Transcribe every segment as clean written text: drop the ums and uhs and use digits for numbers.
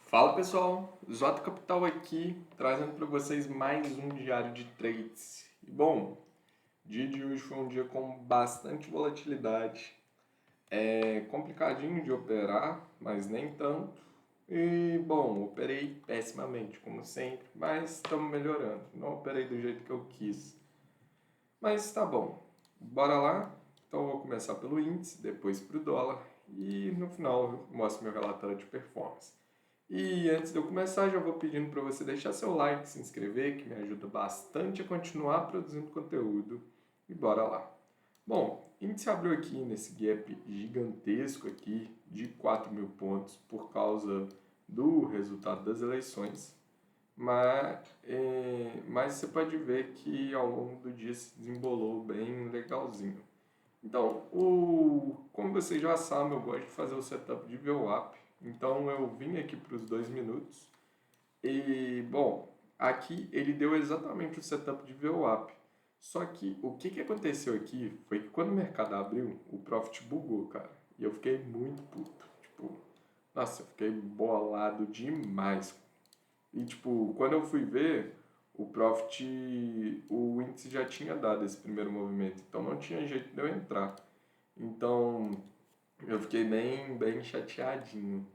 Fala pessoal, J Capital aqui, trazendo para vocês mais um diário de trades. E bom, o dia de hoje foi um dia com bastante volatilidade. É complicadinho de operar, mas nem tanto. E bom, operei pessimamente, como sempre, mas estamos melhorando. Não operei do jeito que eu quis. Mas tá bom, bora lá. Então eu vou começar pelo índice, depois para o dólar e no final eu mostro meu relatório de performance. E antes de eu começar, já vou pedindo para você deixar seu like, se inscrever, que me ajuda bastante a continuar produzindo conteúdo. E bora lá. Bom, o índice abriu aqui nesse gap gigantesco aqui de 4 mil pontos por causa do resultado das eleições, mas você pode ver que ao longo do dia se desembolou bem legalzinho. Então, como vocês já sabem, eu gosto de fazer o setup de VWAP. Então, eu vim aqui para os 2 minutos. E, bom, aqui ele deu exatamente o setup de VWAP. Só que o que aconteceu aqui foi que quando o mercado abriu, o Profit bugou, cara. E eu fiquei muito puto. Tipo, nossa, eu fiquei bolado demais. E, tipo, quando eu fui ver, o índice já tinha dado esse primeiro movimento. Então, não tinha jeito de eu entrar. Então, eu fiquei bem chateadinho.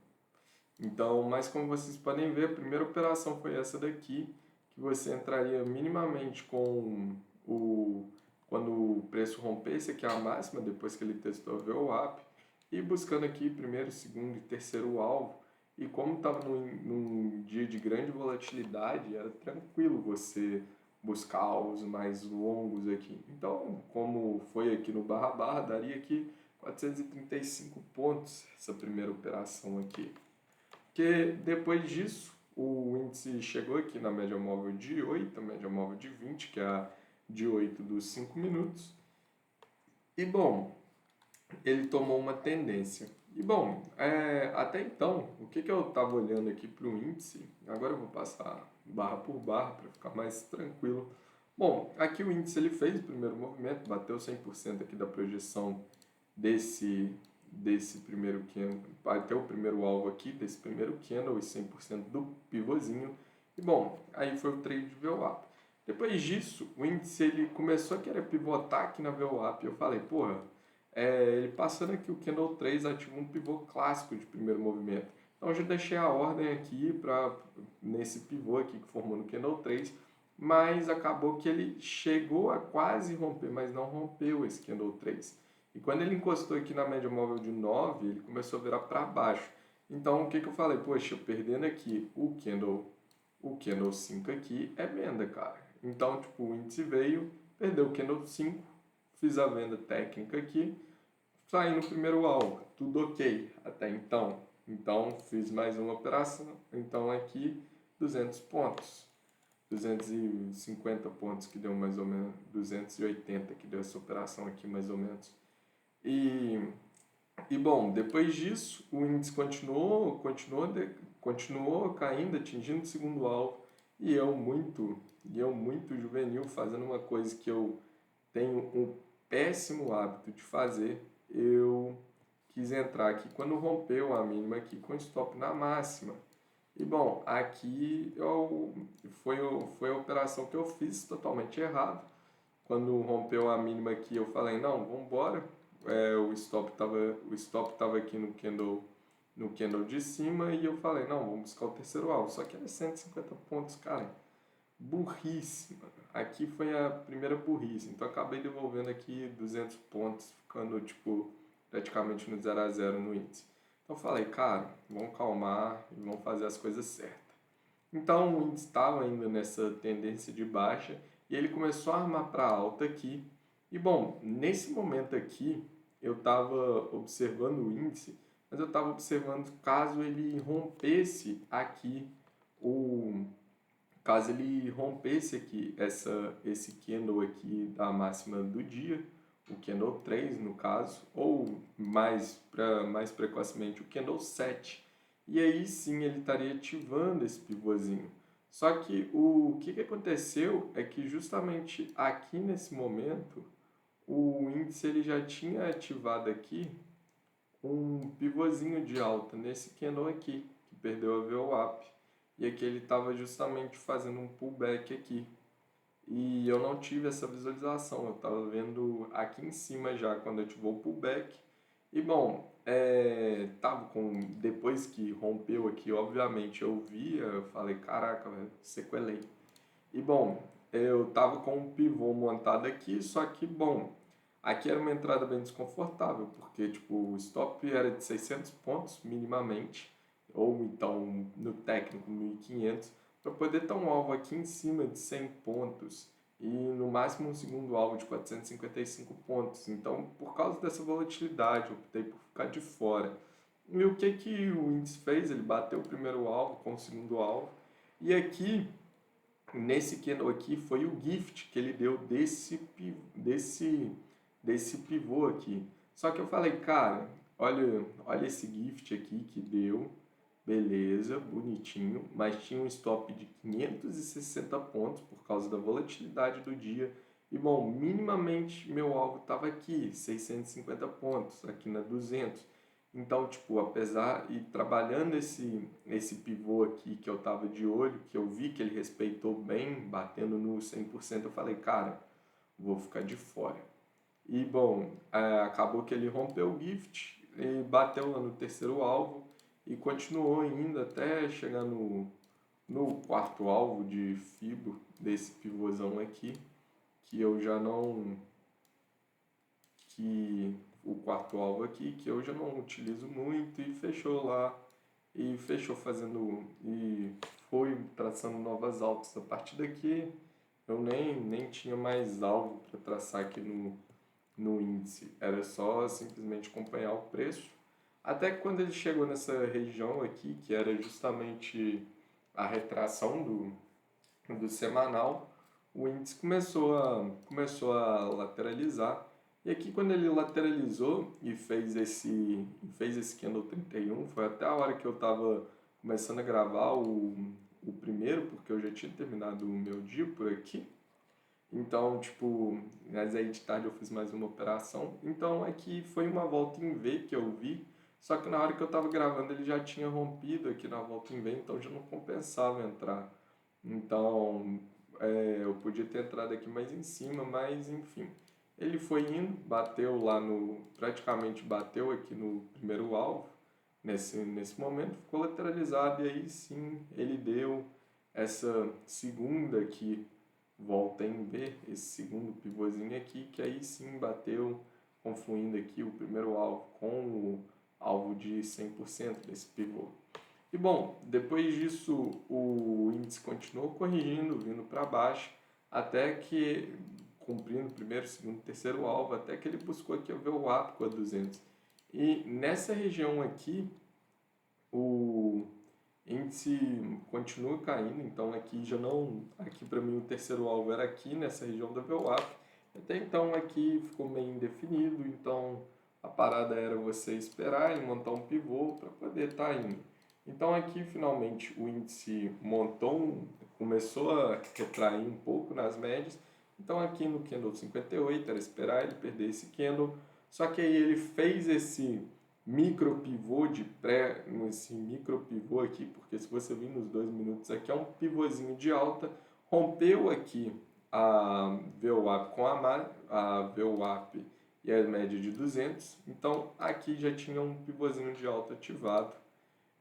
Então, mas como vocês podem ver, a primeira operação foi essa daqui, que você entraria minimamente com o quando o preço rompesse aqui a máxima, depois que ele testou a VWAP, e buscando aqui primeiro, segundo e terceiro alvo. E como estava num dia de grande volatilidade, era tranquilo você buscar alvos mais longos aqui. Então, como foi aqui no barra barra, daria aqui 435 pontos essa primeira operação aqui. Que depois disso, o índice chegou aqui na média móvel de 8, a média móvel de 20, que é a de 8 dos 5 minutos. E bom, ele tomou uma tendência. E bom, até então, o que eu estava olhando aqui para o índice, agora eu vou passar barra por barra para ficar mais tranquilo. Bom, aqui o índice ele fez o primeiro movimento, bateu 100% aqui da projeção desse, desse primeiro candle, até o primeiro alvo aqui, desse primeiro candle e 100% do pivôzinho. E bom, aí foi o trade de VWAP. Depois disso, o índice ele começou a querer pivotar aqui na VWAP. Eu falei, porra, ele passando aqui o candle 3 ativou um pivô clássico de primeiro movimento. Então eu já deixei a ordem aqui nesse pivô aqui que formou no candle 3, mas acabou que ele chegou a quase romper, mas não rompeu esse candle 3. E quando ele encostou aqui na média móvel de 9, ele começou a virar para baixo. Então, o que eu falei? Poxa, perdendo aqui o candle 5 aqui é venda, cara. Então, tipo, o índice veio, perdeu o candle 5, fiz a venda técnica aqui, saí no primeiro alvo, tudo ok até então. Então, fiz mais uma operação. Então, aqui, 200 pontos. 250 pontos que deu mais ou menos, 280 que deu essa operação aqui mais ou menos. E, e bom, depois disso, o índice continuou caindo, atingindo o segundo alvo, e eu muito juvenil, fazendo uma coisa que eu tenho um péssimo hábito de fazer, eu quis entrar aqui quando rompeu a mínima aqui com stop na máxima. E bom, aqui foi a operação que eu fiz totalmente errado. Quando rompeu a mínima aqui, eu falei, não, vamos embora. O stop tava aqui no candle de cima e eu falei, não, vamos buscar o terceiro alvo. Só que era 150 pontos, cara. Burrice, mano. Aqui foi a primeira burrice. Então acabei devolvendo aqui 200 pontos, ficando tipo praticamente no 0 a 0 no índice. Então eu falei, cara, vamos calmar e vamos fazer as coisas certas. Então o índice estava ainda nessa tendência de baixa e ele começou a armar para alta aqui. E bom, nesse momento aqui eu estava observando o índice, mas eu estava observando caso ele rompesse aqui o caso ele rompesse aqui esse candle aqui da máxima do dia, o candle 3 no caso, ou mais precocemente o candle 7, e aí sim ele estaria ativando esse pivôzinho. Só que o que aconteceu é que justamente aqui nesse momento o índice ele já tinha ativado aqui um pivôzinho de alta nesse candle aqui, que perdeu a VWAP. E aqui ele estava justamente fazendo um pullback aqui. E eu não tive essa visualização, eu estava vendo aqui em cima já quando ativou o pullback. E bom, depois que rompeu aqui, obviamente eu via, eu falei, caraca, velho, sequelei. E bom, eu tava com um pivô montado aqui, só que bom, aqui era uma entrada bem desconfortável, porque tipo, o stop era de 600 pontos minimamente, ou então no técnico 1500, para poder ter um alvo aqui em cima de 100 pontos e no máximo um segundo alvo de 455 pontos. Então, por causa dessa volatilidade, eu optei por ficar de fora. E o que que o índice fez? Ele bateu o primeiro alvo com o segundo alvo. E aqui, nesse candle aqui, foi o gift que ele deu desse pivô aqui. Só que eu falei, cara, olha esse gift aqui que deu. Beleza, bonitinho, mas tinha um stop de 560 pontos por causa da volatilidade do dia. E bom, minimamente meu alvo estava aqui, 650 pontos, aqui na 200. Então, tipo, apesar e trabalhando esse pivô aqui que eu tava de olho, que eu vi que ele respeitou bem, batendo no 100%, eu falei, cara, vou ficar de fora. E bom, acabou que ele rompeu o gift e bateu lá no terceiro alvo e continuou ainda até chegar no quarto alvo de Fibo desse pivôzão aqui, que eu já não que o quarto alvo aqui que eu já não utilizo muito e fechou lá e fechou fazendo e foi traçando novas altas. A partir daqui eu nem tinha mais alvo para traçar aqui no índice, era só simplesmente acompanhar o preço. Até que quando ele chegou nessa região aqui, que era justamente a retração do semanal, o índice começou a lateralizar. E aqui quando ele lateralizou e fez esse candle 31, foi até a hora que eu estava começando a gravar o primeiro, porque eu já tinha terminado o meu dia por aqui. Então, tipo, mas aí de tarde eu fiz mais uma operação. Então aqui foi uma volta em V que eu vi, só que na hora que eu estava gravando ele já tinha rompido aqui na volta em V, então já não compensava entrar. Então eu podia ter entrado aqui mais em cima, mas enfim. Ele foi indo, bateu lá praticamente bateu aqui no primeiro alvo, nesse momento, ficou lateralizado e aí sim ele deu essa segunda aqui volta em V, esse segundo pivôzinho aqui, que aí sim bateu, confluindo aqui o primeiro alvo com o alvo de 100% desse pivô. E bom, depois disso o índice continuou corrigindo, vindo para baixo, até que, cumprindo o primeiro, segundo, terceiro alvo, até que ele buscou aqui o VWAP com a 200. E nessa região aqui, o índice continua caindo, então aqui já não, aqui para mim o terceiro alvo era aqui nessa região da VWAP, até então aqui ficou meio indefinido, então a parada era você esperar e montar um pivô para poder estar indo. Então aqui finalmente o índice começou a retrair um pouco nas médias, então aqui no candle 58 era esperar ele perder esse candle, só que aí ele fez esse micro pivô esse micro pivô aqui, porque se você vir nos 2 minutos aqui é um pivôzinho de alta, rompeu aqui a VWAP com a VWAP e a média de 200, então aqui já tinha um pivôzinho de alta ativado.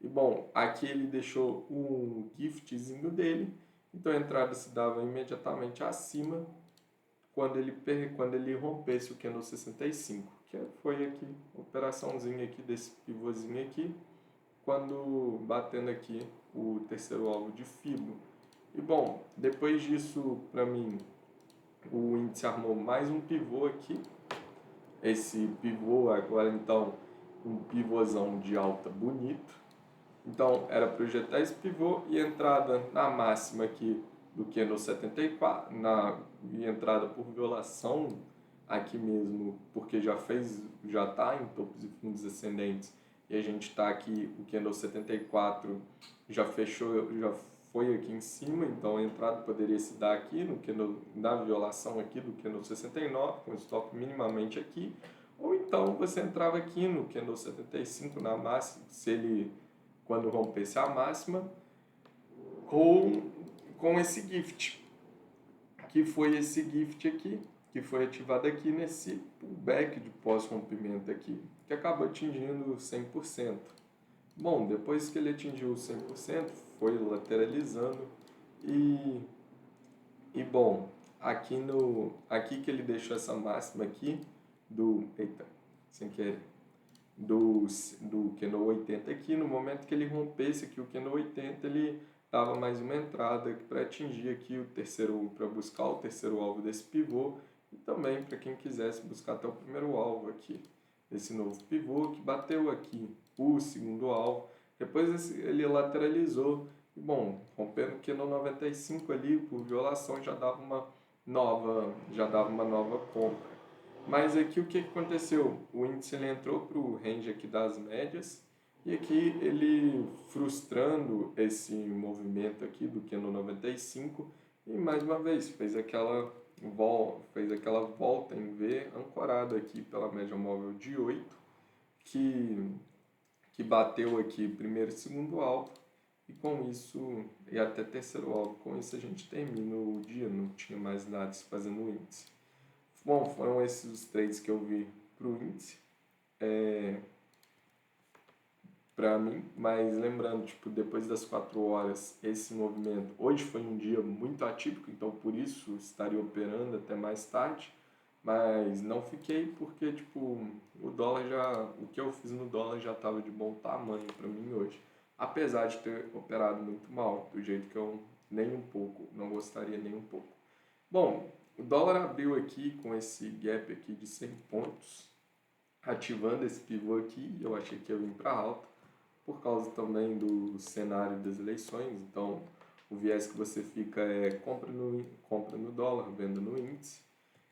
E bom, aqui ele deixou um giftzinho dele, então a entrada se dava imediatamente acima quando ele rompesse o candle 65, que foi aqui, operaçãozinha aqui desse pivôzinho aqui, quando batendo aqui o terceiro alvo de Fibo. E bom, depois disso, para mim, o índice armou mais um pivô aqui, esse pivô agora então, um pivôzão de alta bonito. Então era projetar esse pivô e entrada na máxima aqui do candle 74, e entrada por violação aqui mesmo, porque já está em topos e fundos ascendentes e a gente está aqui, o candle 74 já fechou, já foi aqui em cima, então a entrada poderia se dar aqui no candle, na violação aqui do candle 69, com stop minimamente aqui, ou então você entrava aqui no candle 75 na máxima, se ele quando rompesse a máxima, com, com esse gift, que foi esse gift aqui, que foi ativado aqui nesse pullback de pós-rompimento aqui, que acabou atingindo 100%. Bom, depois que ele atingiu 100%, foi lateralizando e, bom, aqui que ele deixou essa máxima aqui eita, sem querer, do Candle 80 aqui, no momento que ele rompesse aqui o Candle 80, ele dava mais uma entrada para atingir aqui o terceiro, para buscar o terceiro alvo desse pivô e também para quem quisesse buscar até o primeiro alvo aqui, desse novo pivô que bateu aqui o segundo alvo, depois ele lateralizou e bom, rompendo o Candle 95 ali por violação já dava uma nova compra. Mas aqui o que aconteceu? O índice ele entrou para o range aqui das médias e aqui ele frustrando esse movimento aqui do Candle 95 e mais uma vez fez aquela volta em V ancorado aqui pela média móvel de 8 que bateu aqui primeiro e segundo alvo e com isso, e até terceiro alvo, com isso a gente termina o dia, não tinha mais nada se fazendo no índice. Bom, foram esses os trades que eu vi para o índice, para mim, mas lembrando, tipo, depois das 4 horas, esse movimento, hoje foi um dia muito atípico, então por isso estaria operando até mais tarde, mas não fiquei porque, tipo, o que eu fiz no dólar já estava de bom tamanho para mim hoje, apesar de ter operado muito mal, do jeito que eu nem um pouco, não gostaria nem um pouco. Bom, o dólar abriu aqui com esse gap aqui de 100 pontos, ativando esse pivô aqui, eu achei que ia vir para alta, por causa também do cenário das eleições, então o viés que você fica é compra no dólar, venda no índice.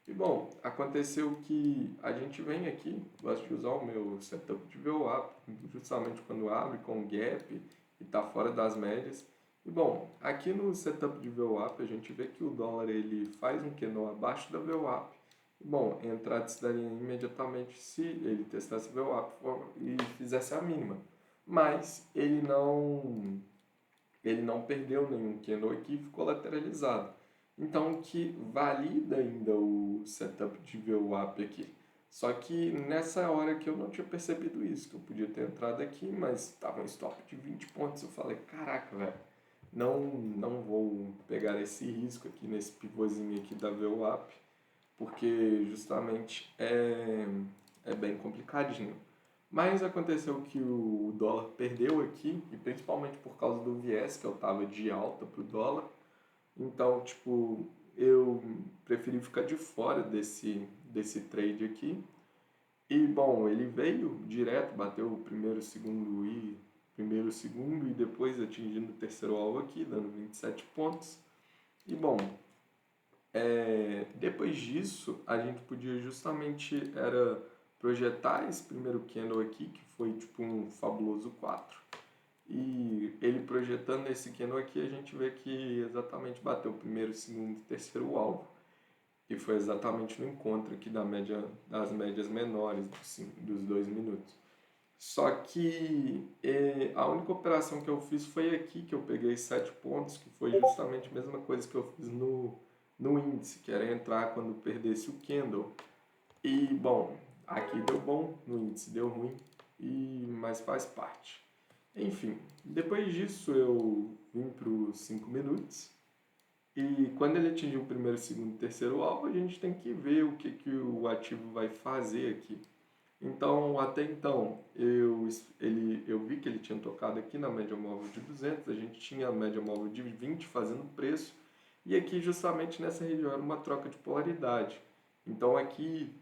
E bom, aconteceu que a gente vem aqui, gosto de usar o meu setup de VWAP, justamente quando abre com gap e está fora das médias. E bom, aqui no setup de VWAP a gente vê que o dólar ele faz um candle abaixo da VWAP. E bom, a entrada se daria imediatamente se ele testasse VWAP e fizesse a mínima. Mas ele não perdeu nenhum candle aqui e ficou lateralizado. Então, o que valida ainda o setup de VWAP aqui. Só que nessa hora que eu não tinha percebido isso, que eu podia ter entrado aqui, mas estava um stop de 20 pontos. Eu falei, caraca, velho, não vou pegar esse risco aqui nesse pivôzinho aqui da VWAP, porque justamente é bem complicadinho. Mas aconteceu que o dólar perdeu aqui, e principalmente por causa do viés, que eu estava de alta para o dólar. Então, tipo, eu preferi ficar de fora desse trade aqui. E, bom, ele veio direto, bateu o primeiro, segundo e depois atingindo o terceiro alvo aqui, dando 27 pontos. E, bom, depois disso, a gente podia justamente projetar esse primeiro candle aqui, que foi tipo um fabuloso 4. E ele projetando esse candle aqui, a gente vê que exatamente bateu o primeiro, segundo e terceiro alvo. E foi exatamente no encontro aqui das médias menores dos 2 minutos. Só que a única operação que eu fiz foi aqui, que eu peguei 7 pontos, que foi justamente a mesma coisa que eu fiz no índice, que era entrar quando perdesse o candle. E, bom, aqui deu bom, no índice deu ruim, mas faz parte. Enfim, depois disso eu vim para os 5 minutos. E quando ele atingiu o primeiro, segundo e terceiro alvo, a gente tem que ver o que o ativo vai fazer aqui. Então, até então, eu vi que ele tinha tocado aqui na média móvel de 200, a gente tinha a média móvel de 20 fazendo preço, e aqui justamente nessa região era uma troca de polaridade. Então aqui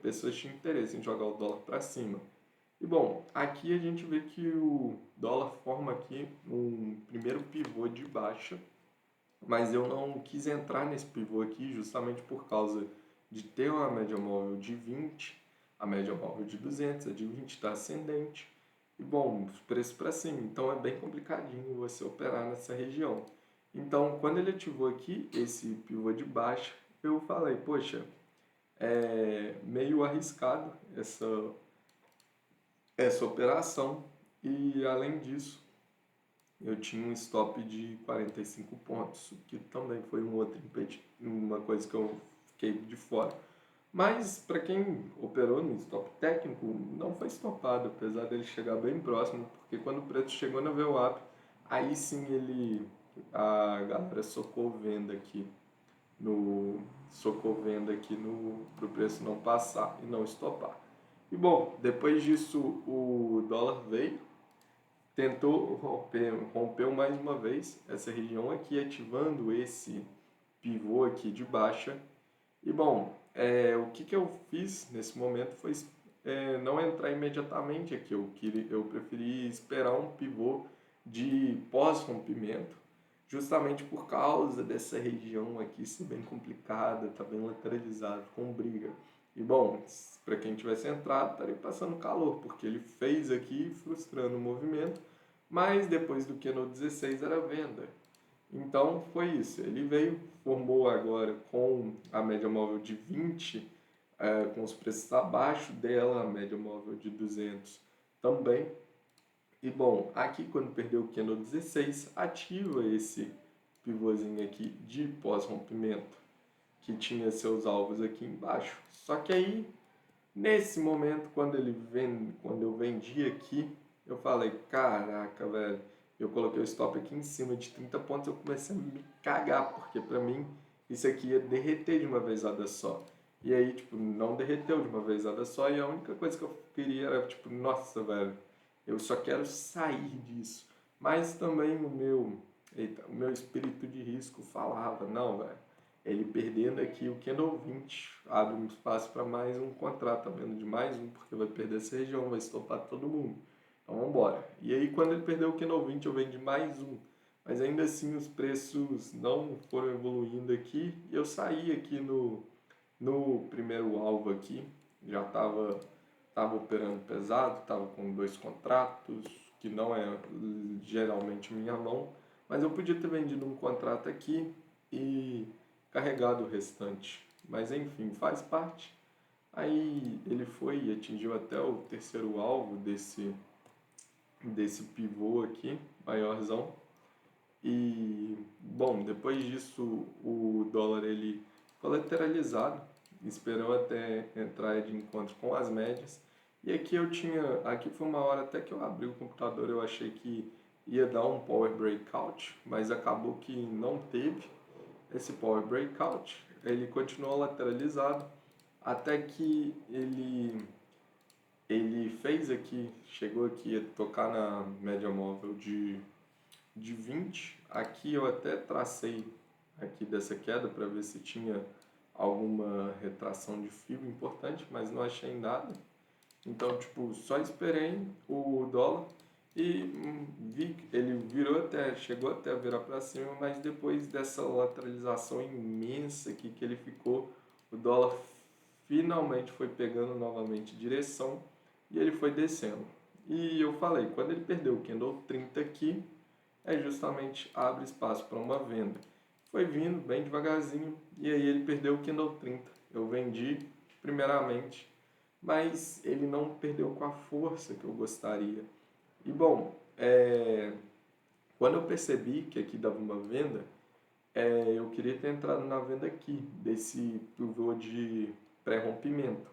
pessoas tinham interesse em jogar o dólar para cima. E bom, aqui a gente vê que o dólar forma aqui um primeiro pivô de baixa, mas eu não quis entrar nesse pivô aqui justamente por causa de ter uma média móvel de 20, a média móvel de 200, a de 20 está ascendente, e bom, os preços para cima, então é bem complicadinho você operar nessa região. Então, quando ele ativou aqui esse pivô de baixa, eu falei, poxa, é meio arriscado essa operação, E além disso, eu tinha um stop de 45 pontos, que também foi uma coisa que eu fiquei de fora. Mas para quem operou no stop técnico, não foi stopado, apesar dele chegar bem próximo, porque quando o preço chegou na VWAP, aí sim a galera socou venda aqui no pro preço não passar e não estopar. E bom, depois disso o dólar veio, tentou rompeu mais uma vez essa região aqui, ativando esse pivô aqui de baixa. E bom, o que eu fiz nesse momento foi não entrar imediatamente aqui. Eu preferi esperar um pivô de pós-rompimento, justamente por causa dessa região aqui ser bem complicada, tá bem lateralizado, com briga. E bom, para quem tivesse entrado, estaria passando calor, porque ele fez aqui frustrando o movimento, mas depois do Candle 16 era venda. Então foi isso. Ele veio, formou agora com a média móvel de 20, com os preços abaixo dela, a média móvel de 200 também. E bom, aqui quando perdeu o candle 16, ativa esse pivôzinho aqui de pós-rompimento, que tinha seus alvos aqui embaixo. Só que aí, nesse momento, quando eu vendi aqui, eu falei, caraca, velho, eu coloquei o stop aqui em cima de 30 pontos, eu comecei a me cagar, porque pra mim isso aqui ia derreter de uma vezada só. E aí, tipo, não derreteu de uma vezada só, e a única coisa que eu queria era, tipo, nossa, velho, eu só quero sair disso. Mas também o meu espírito de risco falava, não, velho, ele perdendo aqui o Candle 20 abre um espaço para mais um contrato, tá vendo? De mais um, porque vai perder essa região, vai estopar todo mundo. Então vamos embora. E aí quando ele perdeu o Candle 20 eu vendi mais um. Mas ainda assim os preços não foram evoluindo aqui e eu saí aqui no primeiro alvo aqui, já tava operando pesado, estava com dois contratos, que não é geralmente minha mão, mas eu podia ter vendido um contrato aqui e carregado o restante. Mas enfim, faz parte. Aí ele foi e atingiu até o terceiro alvo desse pivô aqui, maiorzão. E, bom, depois disso o dólar ele foi lateralizado, esperou até entrar de encontro com as médias. E aqui foi uma hora até que eu abri o computador, eu achei que ia dar um power breakout, mas acabou que não teve esse power breakout. Ele continuou lateralizado até que ele fez aqui, chegou aqui a tocar na média móvel de 20. Aqui eu até tracei aqui dessa queda para ver se tinha alguma retração de fibra importante, mas não achei nada. Então, tipo, só esperei o dólar e vi que ele chegou até a virar para cima, mas depois dessa lateralização imensa aqui que ele ficou, o dólar finalmente foi pegando novamente direção e ele foi descendo. E eu falei, quando ele perdeu o candle 30 aqui, justamente abre espaço para uma venda. Foi vindo bem devagarzinho e aí ele perdeu o candle 30. Eu vendi primeiramente, mas ele não perdeu com a força que eu gostaria. E bom, quando eu percebi que aqui dava uma venda, eu queria ter entrado na venda aqui, desse pivô de pré-rompimento,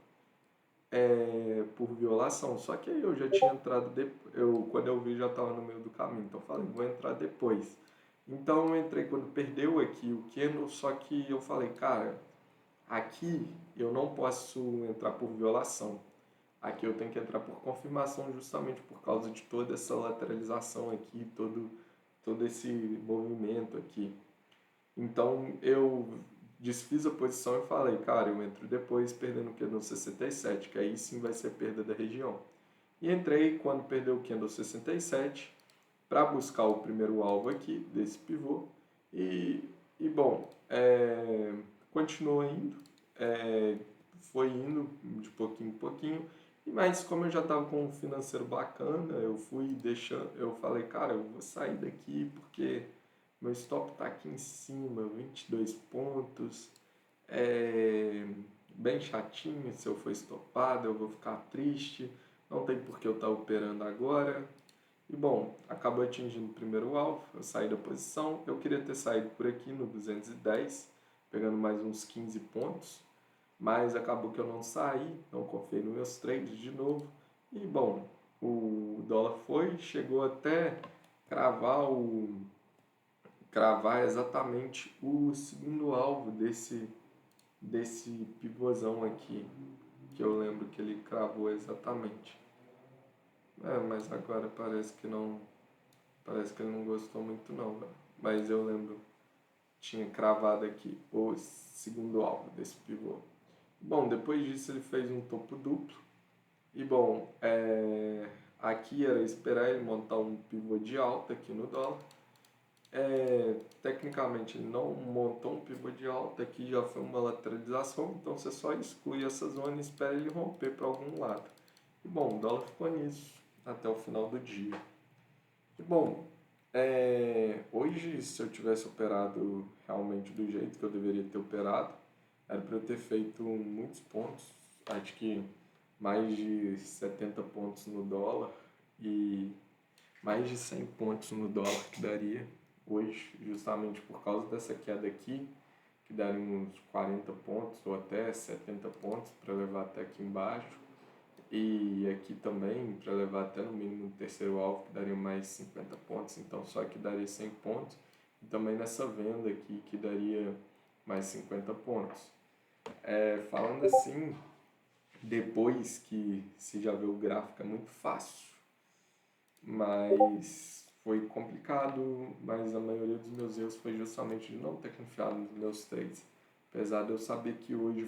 por violação. Só que aí eu já tinha entrado, quando eu vi já estava no meio do caminho, então eu falei, vou entrar depois. Então eu entrei quando perdeu aqui o candle, só que eu falei, cara, aqui eu não posso entrar por violação. Aqui eu tenho que entrar por confirmação justamente por causa de toda essa lateralização aqui, todo esse movimento aqui. Então eu desfiz a posição e falei, cara, eu entro depois perdendo o candle 67, que aí sim vai ser perda da região. E entrei quando perdeu o candle 67 para buscar o primeiro alvo aqui desse pivô. E bom, continuou indo, foi indo de pouquinho em pouquinho. Mas como eu já estava com um financeiro bacana, eu fui deixando, eu falei, cara, eu vou sair daqui porque meu stop está aqui em cima, 22 pontos, bem chatinho, se eu for estopado eu vou ficar triste, não tem por que eu estar operando agora. E bom, acabou atingindo o primeiro alvo, eu saí da posição, eu queria ter saído por aqui no 210, pegando mais uns 15 pontos, mas acabou que eu não saí, não confiei nos meus trades de novo. E bom, o dólar chegou até cravar exatamente o segundo alvo desse pivôzão aqui, que eu lembro que ele cravou exatamente. Mas agora parece que ele não gostou muito não, velho. Mas eu lembro, tinha cravado aqui o segundo alvo desse pivô. Bom, depois disso ele fez um topo duplo. E bom, aqui era esperar ele montar um pivô de alta aqui no dólar. Tecnicamente ele não montou um pivô de alta, aqui já foi uma lateralização, então você só exclui essa zona e espera ele romper para algum lado. E bom, o dólar ficou nisso até o final do dia. E bom, hoje se eu tivesse operado realmente do jeito que eu deveria ter operado, era para eu ter feito muitos pontos, acho que mais de 70 pontos no dólar e mais de 100 pontos no dólar que daria hoje, justamente por causa dessa queda aqui, que daria uns 40 pontos ou até 70 pontos para levar até aqui embaixo. E aqui também, para levar até no mínimo o terceiro alvo, que daria mais 50 pontos, então só que daria 100 pontos. E também nessa venda aqui, que daria mais 50 pontos. Falando assim, depois que se já vê o gráfico é muito fácil, mas foi complicado, mas a maioria dos meus erros foi justamente de não ter confiado nos meus trades. Apesar de eu saber que hoje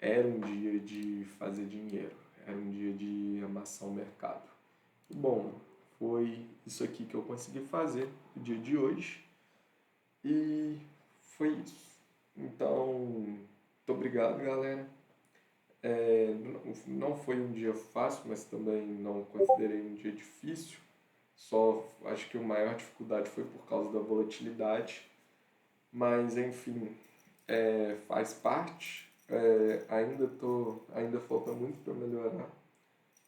era um dia de fazer dinheiro, era um dia de amassar o mercado. E bom, foi isso aqui que eu consegui fazer no dia de hoje e foi isso. Então, muito obrigado, galera. Não foi um dia fácil, mas também não considerei um dia difícil. Só acho que a maior dificuldade foi por causa da volatilidade. Mas enfim, faz parte. Ainda falta muito para melhorar.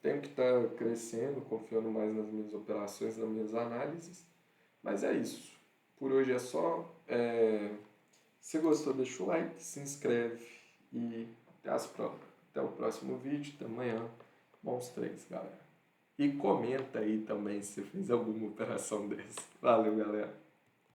Tenho que estar crescendo, confiando mais nas minhas operações, nas minhas análises. Mas é isso. Por hoje é só. Se gostou, deixa o like, se inscreve e até o próximo vídeo. Até amanhã. Bons trades, galera. E comenta aí também se fez alguma operação dessa. Valeu, galera.